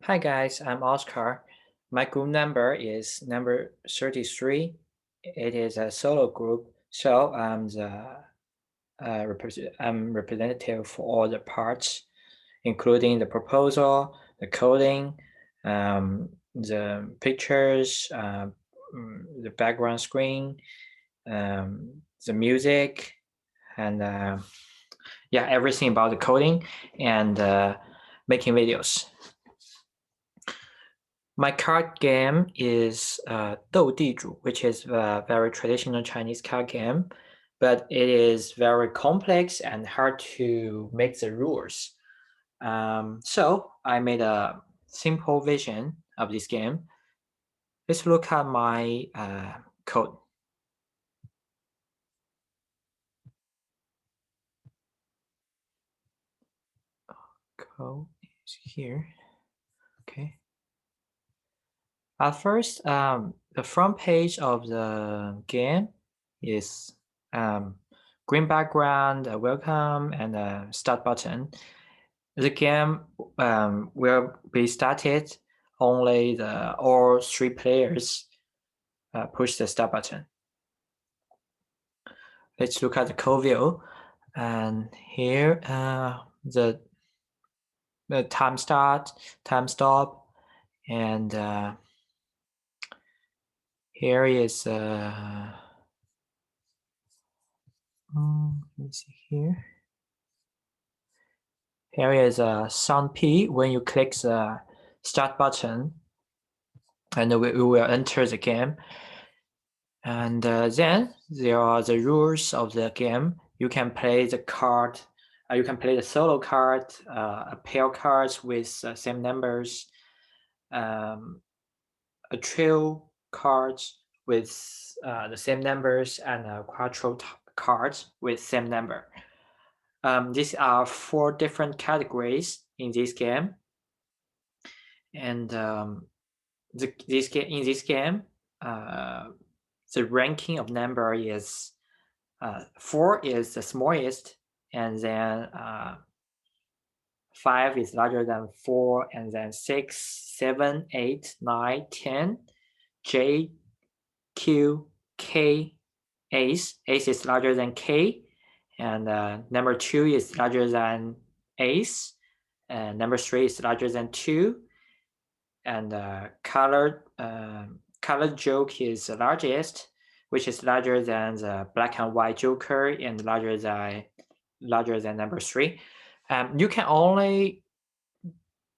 Hi guys, I'm Oscar. My group number is number 33. It is a solo group, so I'm representative for all the parts, including the proposal, the coding, the pictures, the background screen, the music, and yeah, everything about the coding and making videos. My card game is 斗地主, which is a very traditional Chinese card game, but it is very complex and hard to make the rules. So I made a simple version of this game. Let's look at my code. Code is here. Okay. At first, the front page of the game is green background, welcome, and a start button. The game will be started only all three players push the start button. Let's look at the code view, and here the time start, time stop, and here is let me see here. Here is a sound P. When you click the start button, and we will enter the game. And then there are the rules of the game. You can play the card. You can play the solo card, a pair cards with same numbers, a trio cards with the same numbers, and a quattro cards with same number. These are 4 different categories in this game, and in this game, the ranking of number is 4 is the smallest, and then 5 is larger than 4, and then 6, 7, 8, 9, 10, J, Q, K, ace. Ace is larger than K, and number 2 is larger than ace, and number 3 is larger than 2, and colored joke is the largest, which is larger than the black and white joker and larger than number 3. You can only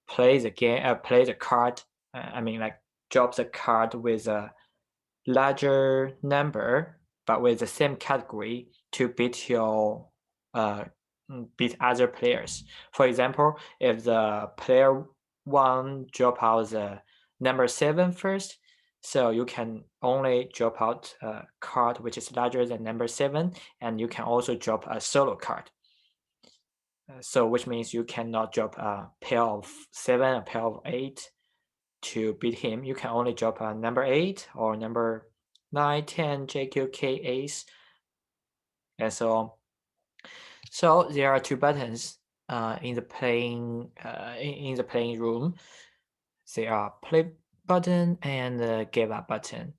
play the game, play the card. Drop the card with a larger number, but with the same category to beat other players. For example, if the player 1 drop out the number 7 first, so you can only drop out a card which is larger than number 7, and you can also drop a solo card. So which means you cannot drop a pair of 7, a pair of 8 to beat him. You can only drop a number 8 or number 9, 10, JQK, ace, and so on. So there are 2 buttons in the playing room. They are play button and give up button.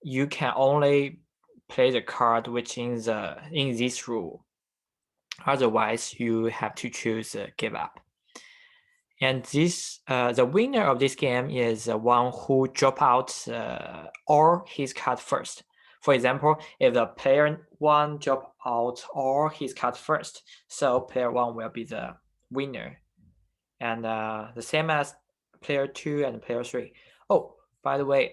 You can only play the card which in this rule. Otherwise, you have to choose give up. And the winner of this game is the one who drop out all his card first. For example, if the player 1 drop out all his card first, so player 1 will be the winner. And the same as player 2 and player 3. Oh, by the way,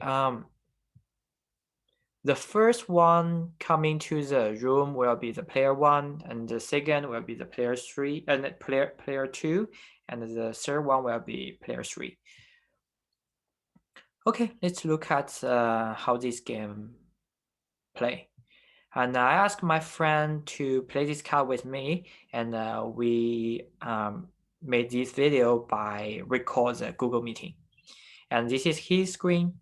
the first one coming to the room will be the player 1, and the second will be the player 3 and player 2, and the third one will be player 3. Okay, let's look at how this game play. And I asked my friend to play this card with me, and we made this video by record the Google meeting. And this is his screen.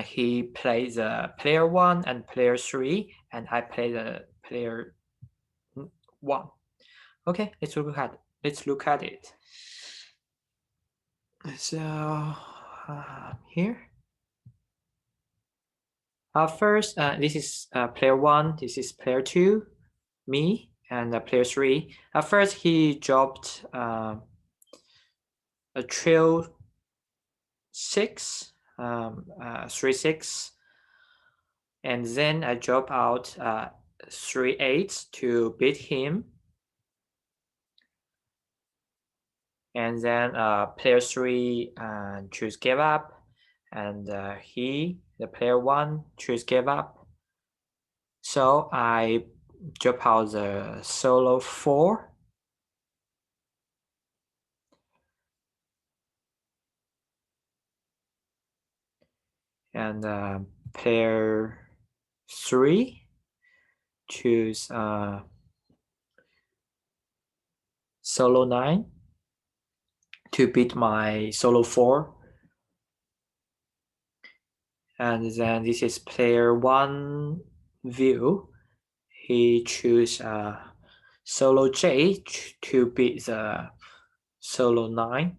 He plays the player 1 and player 3, and I play the player 1. Okay, let's look at it. So here. First, this is player 1, this is player 2, me, and player 3. First, he dropped a trio 6, 3-6, and then I drop out 3-8 to beat him. And then player 3 choose give up, and the player 1 choose give up. So I drop out the solo 4. And player 3 choose solo 9 to beat my solo 4. And then this is player 1 view. He choose solo J to beat the solo 9.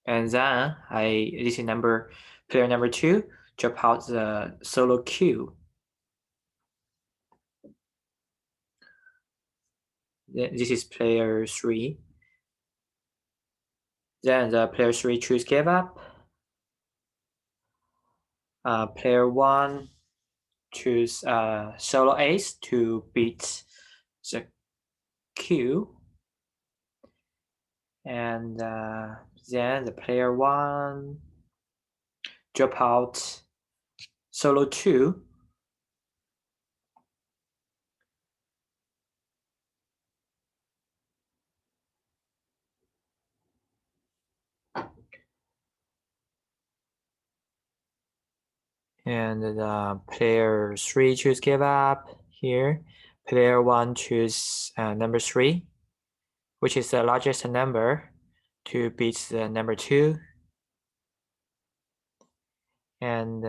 And then this is player number 2, drop out the solo Q. This is player 3. Then the player 3 choose give up. Player 1 choose solo ace to beat the Q. And then the player 1 drop out solo 2. And the player 3 choose give up here. Player 1 choose number 3, which is the largest number, to beat the number 2. And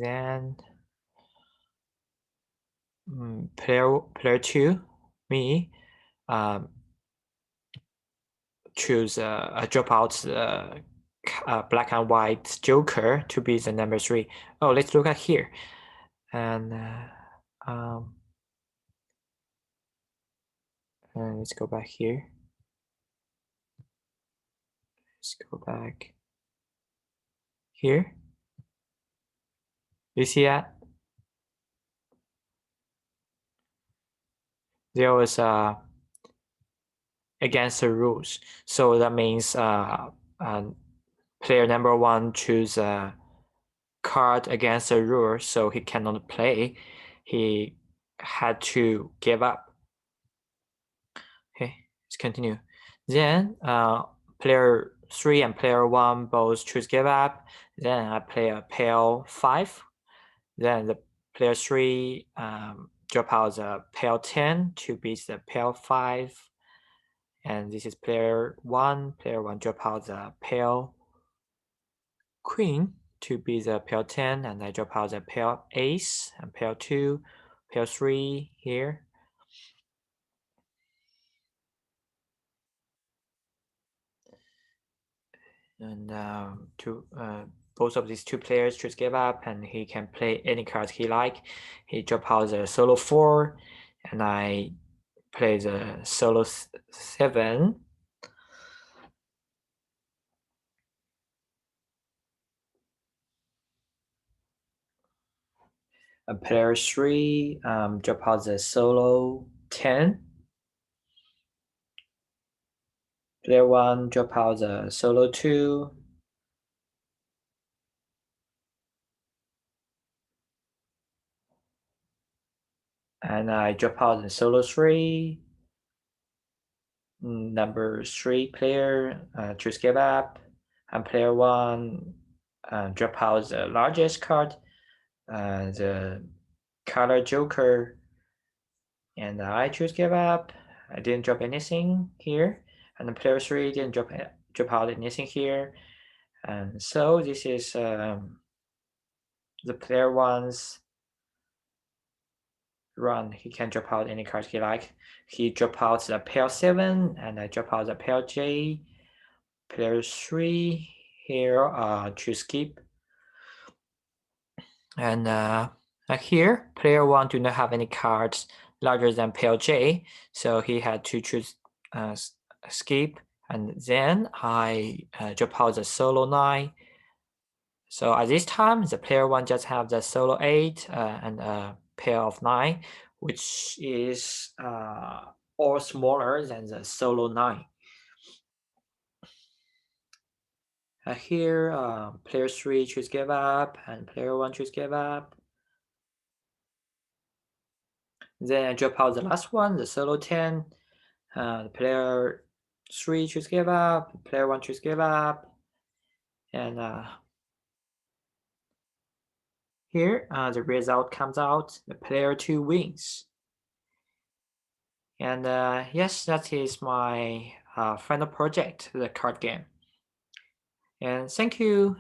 then player 2, me, choose drop out black and white joker to be the number 3. Oh, let's look at here. And let's go back here. Let's go back here. You see that? There was against the rules. So that means player number 1 choose a card against the rule, so he cannot play. He had to give up. Okay, let's continue. Then player 3 and player 1 both choose give up. Then I play a pair 5. Then the player 3 drop out the pair 10 to beat the pair 5. And this is player 1. Player 1 drop out the pair queen to be the pair 10. And I drop out the pair ace and pair 2, pair 3 here. And both of these two players choose give up, and he can play any cards he like. He drop out the solo 4, and I play the solo 7. And player 3 drop out the solo 10. Player 1 drop out the solo 2. And I drop out the solo 3. Number 3 player choose give up. And player 1 drop out the largest card, the color joker. And I choose give up. I didn't drop anything here. And the player 3 didn't drop out anything here. And so this is the player 1's run. He can drop out any card he like. He drop out the pair 7, and I drop out the pair J, player 3 here to skip. And here, player 1 do not have any cards larger than pair J, so he had to choose skip. And then I drop out the solo 9. So at this time, the player 1 just have the solo 8 and a pair of 9, which is all smaller than the solo 9. Here, player 3 choose give up, and player 1 choose give up. Then I drop out the last one, the solo 10. Player 3 choose give up, player 1 choose give up. And here, the result comes out, the player 2 wins. And yes, that is my final project, the card game. And thank you.